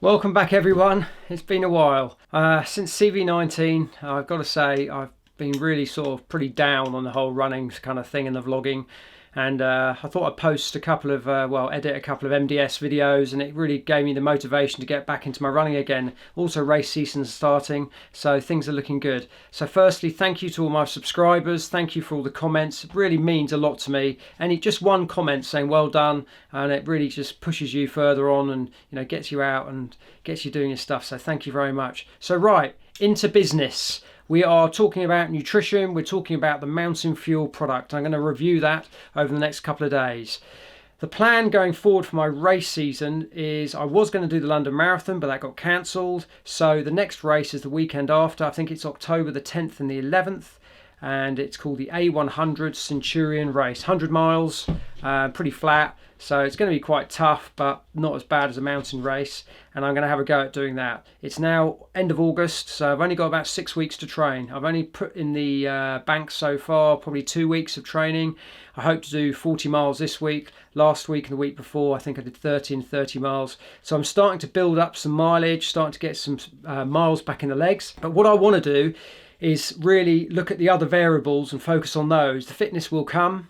Welcome back everyone. It's been a while. Since CV19, I've got to say I've been really sort of pretty down on the whole running kind of thing and the vlogging. And I thought I'd post a couple of, edit a couple of MDS videos, and it really gave me the motivation to get back into my running again. Also race season's starting, so things are looking good. So firstly, thank you to all my subscribers. Thank you for all the comments. It really means a lot to me. And just one comment saying well done, and it really just pushes you further on and gets you out and gets you doing your stuff. So thank you very much. So right, into business. We are talking about nutrition, we're talking about the Mountain Fuel product. I'm going to review that over the next couple of days. The plan going forward for my race season is I was going to do the London Marathon, but that got cancelled. So the next race is the weekend after. I think it's October the 10th and the 11th. And it's called the A100 Centurion race. 100 miles, pretty flat. So it's going to be quite tough, but not as bad as a mountain race. And I'm going to have a go at doing that. It's now end of August, so I've only got about 6 weeks to train. I've only put in the bank so far, probably 2 weeks of training. I hope to do 40 miles this week. Last week and the week before, I think I did 30 and 30 miles. So I'm starting to build up some mileage, starting to get some miles back in the legs. But what I want to do is really look at the other variables and focus on those. The fitness will come,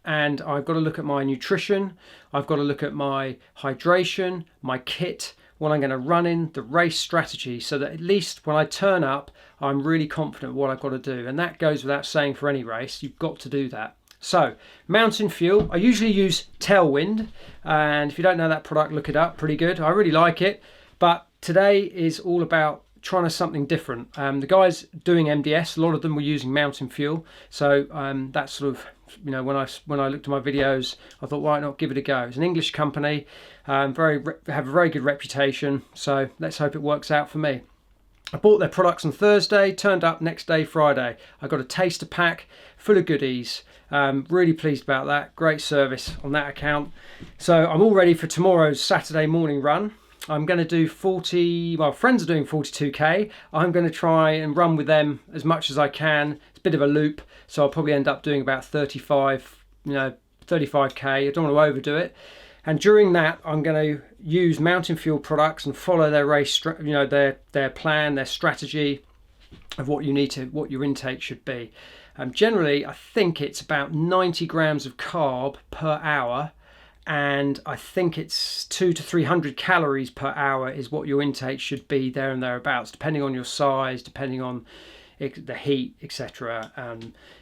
and I've got to look at my nutrition, I've got to look at my hydration, my kit, what I'm going to run in, the race strategy, so that at least when I turn up, I'm really confident what I've got to do. And that goes without saying for any race, you've got to do that. So, Mountain Fuel, I usually use Tailwind, and if you don't know that product, look it up, pretty good. I really like it, but today is all about trying something different. The guys doing MDS, a lot of them were using Mountain Fuel, so that's sort of, when I looked at my videos, I thought, why not give it a go? It's an English company, have a very good reputation, so let's hope it works out for me. I bought their products on Thursday, turned up next day, Friday. I got a taster pack full of goodies. Really pleased about that. Great service on that account. So I'm all ready for tomorrow's Saturday morning run. I'm going to do 40, well, friends are doing 42k. I'm going to try and run with them as much as I can. It's a bit of a loop, so I'll probably end up doing about 35, 35k. I don't want to overdo it. And during that, I'm going to use Mountain Fuel products and follow their race, their plan, their strategy of what your intake should be. Generally, I think it's about 90 grams of carb per hour. And I think it's 200 to 300 calories per hour is what your intake should be, there and thereabouts, depending on your size, depending on the heat, etc.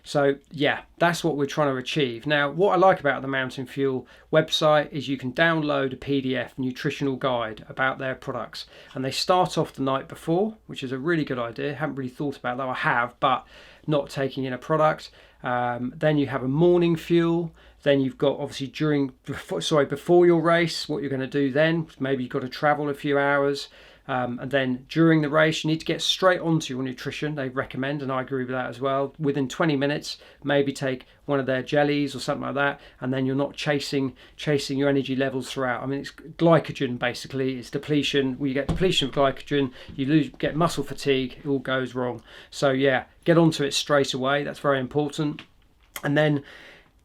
So yeah, that's what we're trying to achieve. Now, what I like about the Mountain Fuel website is you can download a PDF nutritional guide about their products, and they start off the night before, which is a really good idea. Haven't really thought about that. I have, but not taking in a product. Then you have a morning fuel. Then you've got obviously before your race, what you're going to do then. Maybe you've got to travel a few hours. And then during the race, you need to get straight onto your nutrition. They recommend, and I agree with that as well. Within 20 minutes, maybe take one of their jellies or something like that, and then you're not chasing your energy levels throughout. I mean, it's glycogen basically. It's depletion. When you get depletion of glycogen, you get muscle fatigue. It all goes wrong. So yeah, get onto it straight away. That's very important. And then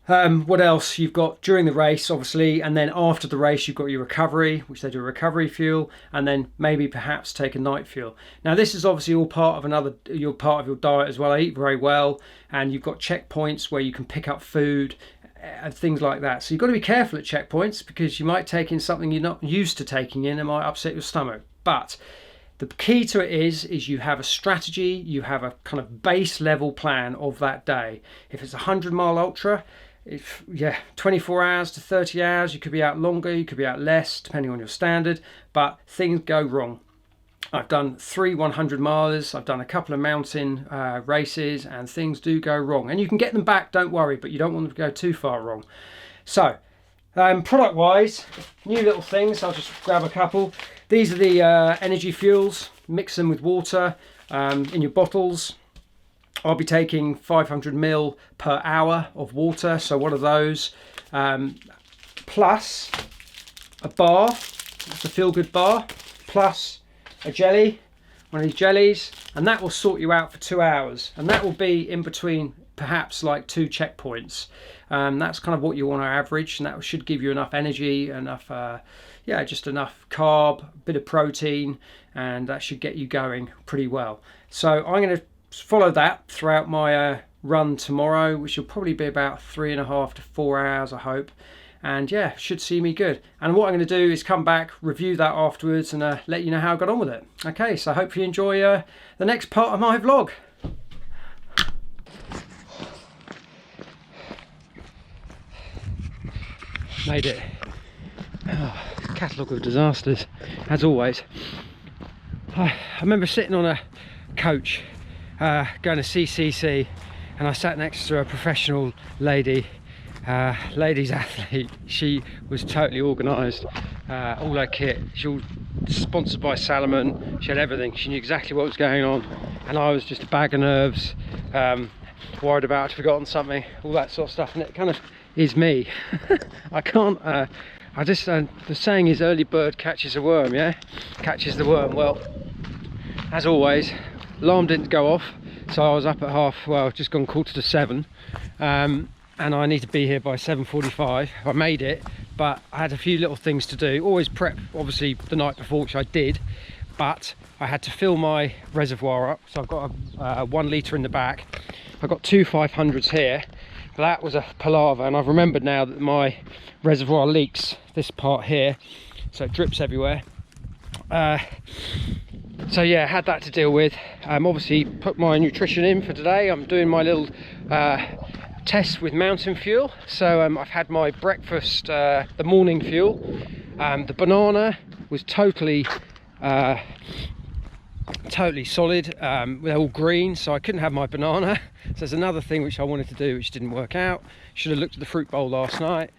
what else? You've got during the race, obviously, and then after the race, you've got your recovery, which they do a recovery fuel, and then maybe perhaps take a night fuel. Now, this is obviously all part of part of your diet as well. I eat very well, and you've got checkpoints where you can pick up food and things like that. So you've got to be careful at checkpoints, because you might take in something you're not used to taking in and might upset your stomach. But the key to it is you have a strategy, you have a kind of base level plan of that day. If it's a 100-mile ultra, 24 hours to 30 hours, you could be out longer, you could be out less, depending on your standard, but things go wrong. I've done 3 100 miles, I've done a couple of mountain races, and things do go wrong. And you can get them back, don't worry, but you don't want them to go too far wrong. So, product-wise, new little things, I'll just grab a couple. These are the energy fuels, mix them with water in your bottles. I'll be taking 500 ml per hour of water, so one of those, plus a bar, it's a feel-good bar, plus a jelly, one of these jellies, and that will sort you out for 2 hours, and that will be in between perhaps like 2 checkpoints. That's kind of what you want to average, and that should give you enough energy, enough yeah, just enough carb, a bit of protein, and that should get you going pretty well. So I'm going to follow that throughout my run tomorrow, which will probably be about 3.5 to 4 hours, I hope. And yeah, should see me good. And what I'm going to do is come back, review that afterwards, and let you know how I got on with it. Okay, so I hope you enjoy the next part of my vlog. Made it. Oh, catalogue of disasters, as always. I remember sitting on a coach going to CCC, and I sat next to a professional ladies athlete. She was totally organised, all her kit, she was sponsored by Salomon, she had everything, she knew exactly what was going on, and I was just a bag of nerves, worried about I'd forgotten something, all that sort of stuff, and it kind of is me. I can't, I just, the saying is early bird catches a worm, yeah? Catches the worm. Well, as always, alarm didn't go off, so I was up at just gone 6:45, and I need to be here by 7:45. I made it, but I had a few little things to do. Always prep, obviously, the night before, which I did, but I had to fill my reservoir up. So I've got a 1 litre in the back. I've got two 500s here, but that was a palaver, and I've remembered now that my reservoir leaks this part here, so it drips everywhere. So yeah, had that to deal with. Obviously put my nutrition in for today. I'm doing my little test with mountain fuel. So I've had my breakfast, the morning fuel. The banana was totally solid. They're all green, so I couldn't have my banana. So there's another thing which I wanted to do which didn't work out. Should have looked at the fruit bowl last night.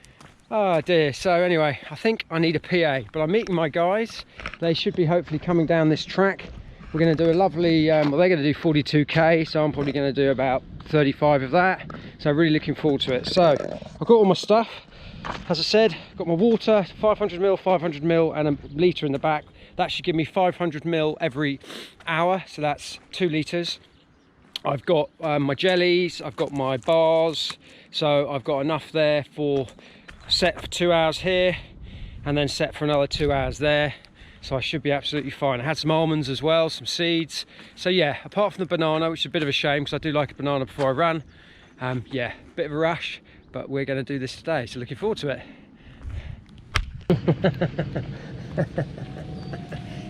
Oh dear. So anyway, I think I need a PA, but I'm meeting my guys. They should be hopefully coming down this track. We're going to do a lovely, well, they're going to do 42k, so I'm probably going to do about 35 of that. So really looking forward to it. So I've got all my stuff. As I said, got my water, 500ml, 500ml, and a litre in the back. That should give me 500ml every hour, so that's 2 litres. I've got my jellies, I've got my bars, so I've got enough there for set for 2 hours here, and then set for another 2 hours there. So I should be absolutely fine. I had some almonds as well, some seeds. So yeah, apart from the banana, which is a bit of a shame because I do like a banana before I run. Yeah, bit of a rush, but we're going to do this today, so looking forward to it.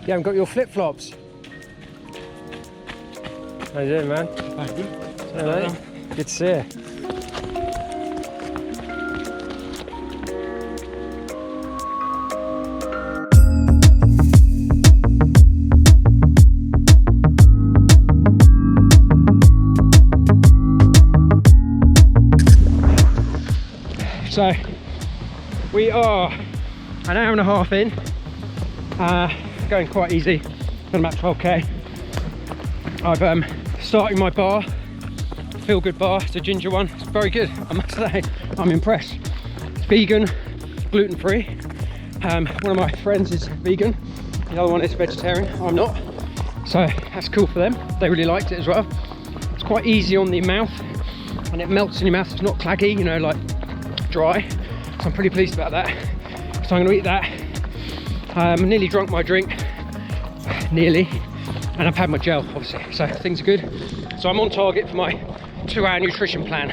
You haven't got your flip-flops. How you doing, man? Hi, good. Hello. Good to see you. So we are an hour and a half in, going quite easy, done about 12k. I've starting my bar, feel good bar. It's a ginger one, it's very good, I must say. I'm impressed. It's vegan, gluten free. One of my friends is vegan, the other one is vegetarian, I'm not, so that's cool for them. They really liked it as well. It's quite easy on the mouth and it melts in your mouth. It's not claggy, you know, like dry, so I'm pretty pleased about that. So I'm going to eat that. I nearly drunk my drink, nearly, and I've had my gel obviously, so things are good. So I'm on target for my 2-hour nutrition plan.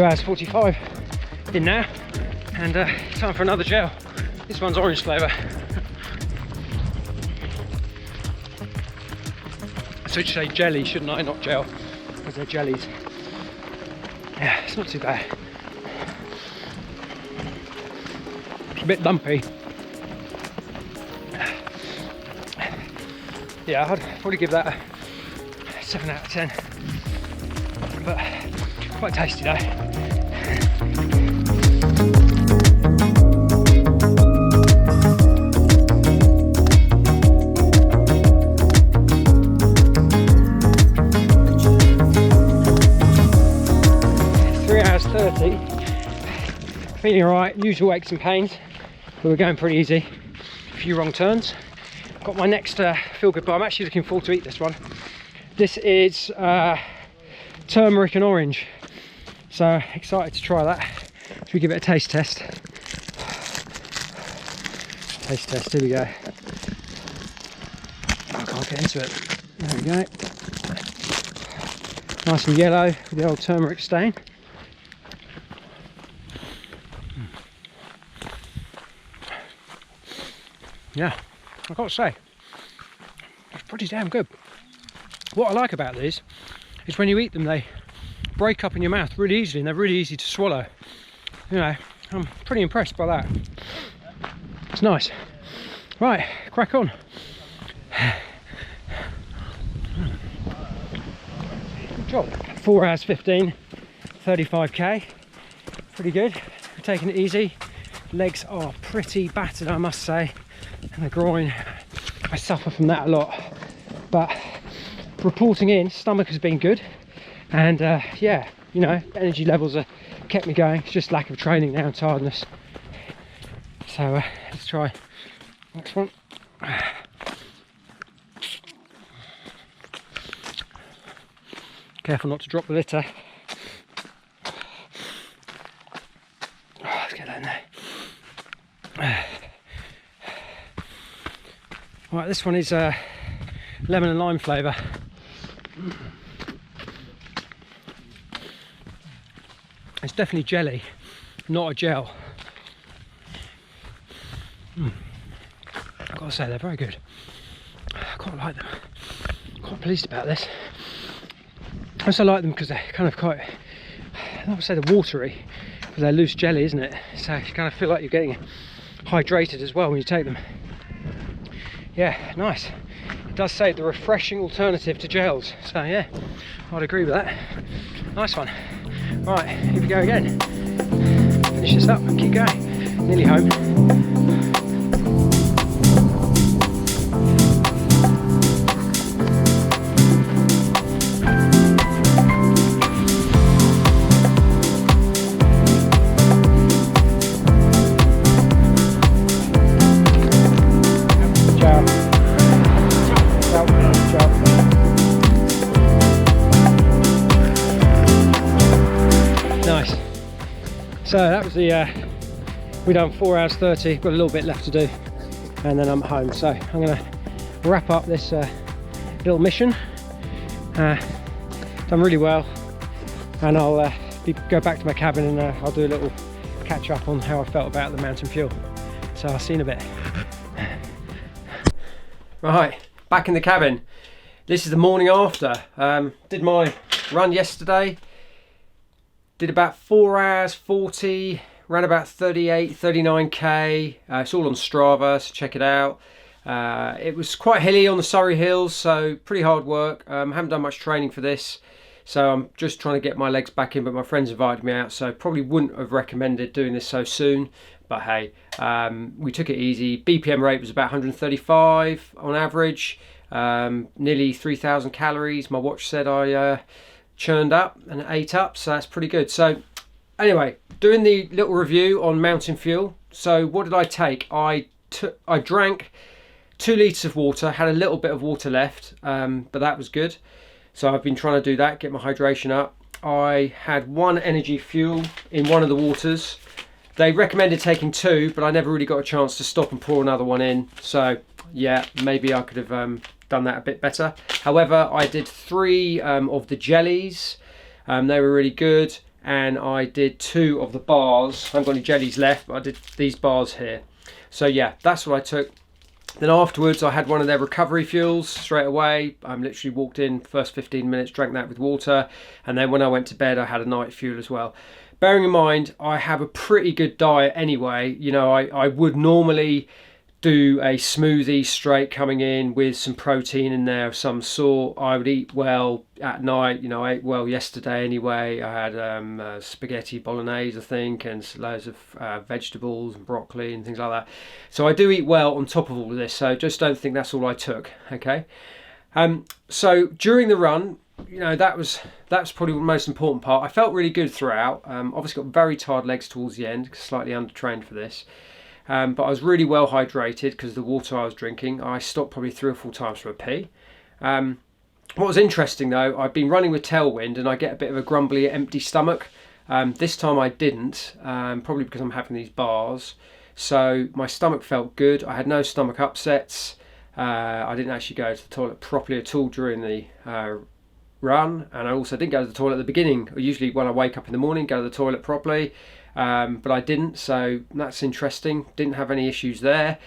Hours 45 in now, and time for another gel. This one's orange flavour. I should say jelly, shouldn't I? Not gel, because they're jellies. Yeah, it's not too bad. It's a bit lumpy. Yeah, I'd probably give that a 7 out of 10. but quite tasty though. Feeling alright, usual aches and pains, but we're going pretty easy. A few wrong turns. Got my next feel good bar. I'm actually looking forward to eat this one. This is turmeric and orange, so excited to try that. Should we give it a taste test? Taste test, here we go. I can't get into it. There we go. Nice and yellow with the old turmeric stain. Yeah, I've got to say, it's pretty damn good. What I like about these is when you eat them, they break up in your mouth really easily and they're really easy to swallow. You know, I'm pretty impressed by that. It's nice. Right, crack on. Good job. 4 hours 15, 35k. Pretty good. We're taking it easy. Legs are pretty battered, I must say. And the groin, I suffer from that a lot, but reporting in, stomach has been good, and yeah, you know, energy levels are kept me going. It's just lack of training now and tiredness. So let's try next one. Careful not to drop the litter. Let's get that in there. Right, this one is lemon and lime flavour. It's definitely jelly, not a gel. I've got to say, they're very good. I quite like them. I'm quite pleased about this. I also like them because they're kind of quite, I don't want to say they're watery, because they're loose jelly, isn't it? So you kind of feel like you're getting hydrated as well when you take them. Yeah, nice. It does say the refreshing alternative to gels, so yeah, I'd agree with that. Nice one. Right, here we go again. Finish this up and keep going. Nearly home. So that was the, we done 4 hours 30, got a little bit left to do, and then I'm home. So I'm going to wrap up this little mission. Done really well, and I'll go back to my cabin and I'll do a little catch up on how I felt about the mountain fuel. So I'll see you in a bit. Right, back in the cabin. This is the morning after. Did my run yesterday. Did about 4 hours 40, ran about 38, 39k. It's all on Strava, so check it out. It was quite hilly on the Surrey Hills, so pretty hard work. Haven't done much training for this, so I'm just trying to get my legs back in, but my friends invited me out, so probably wouldn't have recommended doing this so soon. But hey, we took it easy. BPM rate was about 135 on average, nearly 3,000 calories. My watch said I churned up and ate up, so that's pretty good. So anyway, doing the little review on mountain fuel. So what did I take? I drank 2 litres of water, had a little bit of water left, but that was good. So I've been trying to do that, get my hydration up. I had 1 energy fuel in one of the waters. They recommended taking 2, but I never really got a chance to stop and pour another one in. So yeah, maybe I could have done that a bit better. However, I did 3 of the jellies. They were really good, and I did 2 of the bars. I haven't got any jellies left, but I did these bars here. So yeah, that's what I took. Then afterwards I had one of their recovery fuels straight away. I literally walked in, first 15 minutes, drank that with water, and then when I went to bed I had a night fuel as well. Bearing in mind I have a pretty good diet anyway. You know, I would normally do a smoothie straight coming in with some protein in there of some sort. I would eat well at night. I ate well yesterday anyway. I had spaghetti bolognese, I think, and loads of vegetables and broccoli and things like that. So I do eat well on top of all of this. So just don't think that's all I took. Okay. So during the run, that was probably the most important part. I felt really good throughout. Obviously got very tired legs towards the end, slightly undertrained for this. But I was really well hydrated because of the water I was drinking. I stopped probably 3 or 4 times for a pee. What was interesting though, I've been running with tailwind and I get a bit of a grumbly, empty stomach. This time I didn't, probably because I'm having these bars. So my stomach felt good. I had no stomach upsets. I didn't actually go to the toilet properly at all during the run, and I also didn't go to the toilet at the beginning. Usually when I wake up in the morning, go to the toilet properly. But I didn't, so that's interesting. Didn't have any issues there.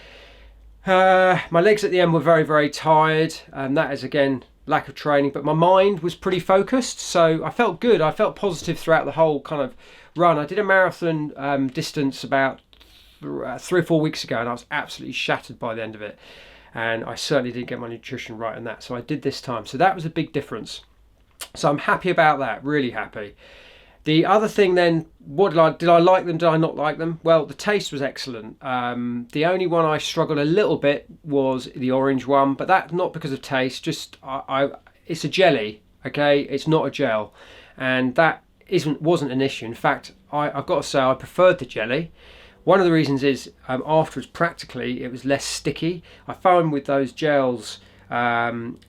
My legs at the end were very, very tired, and that is again lack of training, but my mind was pretty focused, so I felt good. I felt positive throughout the whole kind of run. I did a marathon distance about 3 or 4 weeks ago, and I was absolutely shattered by the end of it, and I certainly didn't get my nutrition right in that, so I did this time. So that was a big difference. So I'm happy about that, really happy. The other thing then, did I like them? Did I not like them? Well, the taste was excellent. The only one I struggled a little bit was the orange one, but that's not because of taste. Just it's a jelly, okay? It's not a gel, and that wasn't an issue. In fact, I've got to say I preferred the jelly. One of the reasons is afterwards, practically, it was less sticky. I found with those gels,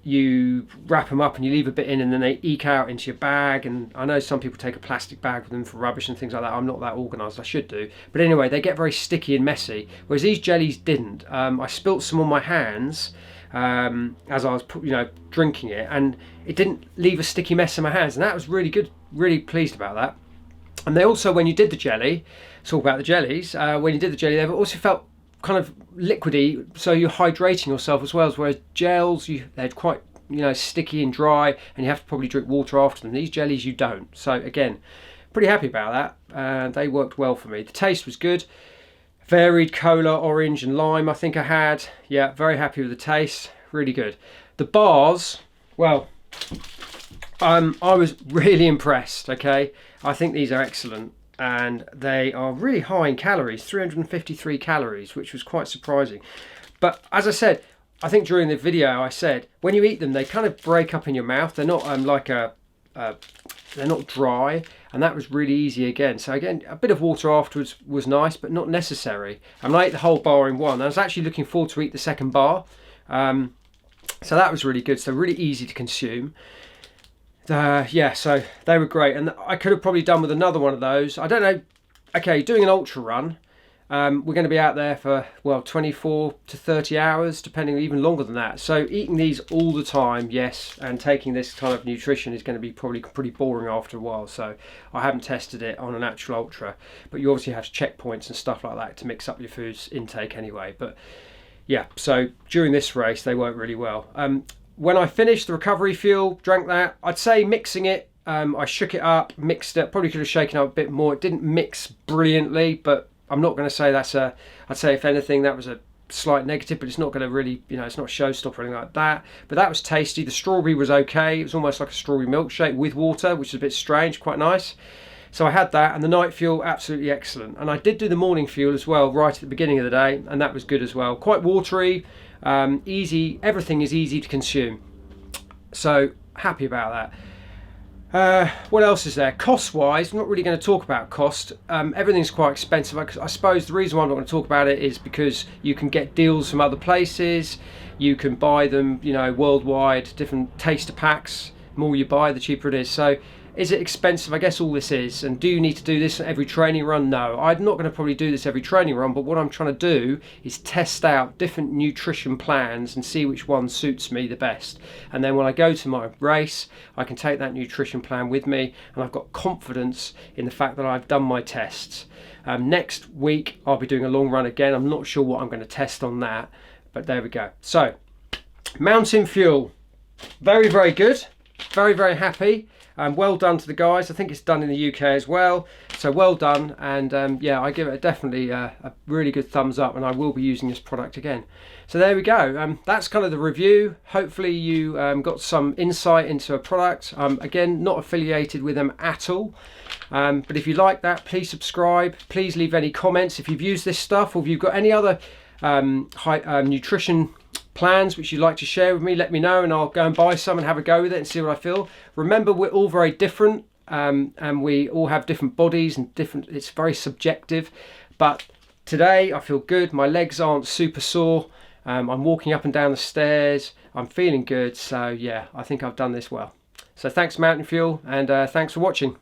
you wrap them up and you leave a bit in and then they eke out into your bag, and I know some people take a plastic bag with them for rubbish and things like that. I'm not that organised, I should do, but anyway, they get very sticky and messy, whereas these jellies didn't. I spilt some on my hands as I was drinking it, and it didn't leave a sticky mess in my hands, and that was really good. Really pleased about that. And they also, when you did the jelly, talk about the jellies, when you did the jelly, they also felt kind of liquidy, so you're hydrating yourself as well, whereas gels, they're quite sticky and dry, and you have to probably drink water after them. These jellies you don't. So again, pretty happy about that. They worked well for me. The taste was good. Varied cola, orange and lime I think I had. Yeah, very happy with the taste. Really good. The bars, well, I was really impressed. Okay, I think these are excellent, and they are really high in calories, 353 calories, which was quite surprising. But as I said, I think during the video I said, when you eat them, they kind of break up in your mouth. They're not they're not dry, and that was really easy again. So again, a bit of water afterwards was nice, but not necessary. And I ate the whole bar in one. I was actually looking forward to eat the second bar. So that was really good. So really easy to consume. Yeah, so they were great, and I could have probably done with another one of those. I don't know. Okay, doing an ultra run, we're going to be out there for 24 to 30 hours, depending, even longer than that. So eating these all the time, yes, and taking this kind of nutrition is going to be probably pretty boring after a while. So I haven't tested it on an actual ultra, but you obviously have checkpoints and stuff like that to mix up your food's intake anyway. But yeah, so during this race they worked really well. When I finished the recovery fuel, drank that, I'd say mixing it, I shook it up, mixed it, probably could have shaken up a bit more. It didn't mix brilliantly, but I'm not going to say I'd say if anything that was a slight negative, but it's not going to really, it's not a showstopper or anything like that. But that was tasty. The strawberry was okay. It was almost like a strawberry milkshake with water, which is a bit strange, quite nice. So I had that, and the night fuel, absolutely excellent. And I did do the morning fuel as well, right at the beginning of the day, and that was good as well. Quite watery. Easy, everything is easy to consume, so happy about that. What else is there? Cost wise, I'm not really going to talk about cost. Everything's quite expensive. I suppose the reason why I'm not going to talk about it is because you can get deals from other places, you can buy them worldwide, different taster packs. The more you buy, the cheaper it is. So is it expensive? I guess all this is. And do you need to do this every training run? No, I'm not going to probably do this every training run, but what I'm trying to do is test out different nutrition plans and see which one suits me the best. And then when I go to my race, I can take that nutrition plan with me, and I've got confidence in the fact that I've done my tests. Next week, I'll be doing a long run again. I'm not sure what I'm going to test on that, but there we go. So, mountain fuel, very, very good. Very, very happy. Well done to the guys. I think it's done in the UK as well, so well done. And yeah, I give it definitely a really good thumbs up, and I will be using this product again. So there we go. That's kind of the review. Hopefully you got some insight into a product. Again, not affiliated with them at all, but if you like that, please subscribe. Please leave any comments if you've used this stuff, or if you've got any other nutrition plans which you'd like to share with me. Let me know, and I'll go and buy some and have a go with it and see what I feel. Remember, we're all very different, and we all have different bodies and different, it's very subjective. But today I feel good. My legs aren't super sore. I'm walking up and down the stairs. I'm feeling good. So yeah, I think I've done this well. So thanks Mountain Fuel, and thanks for watching.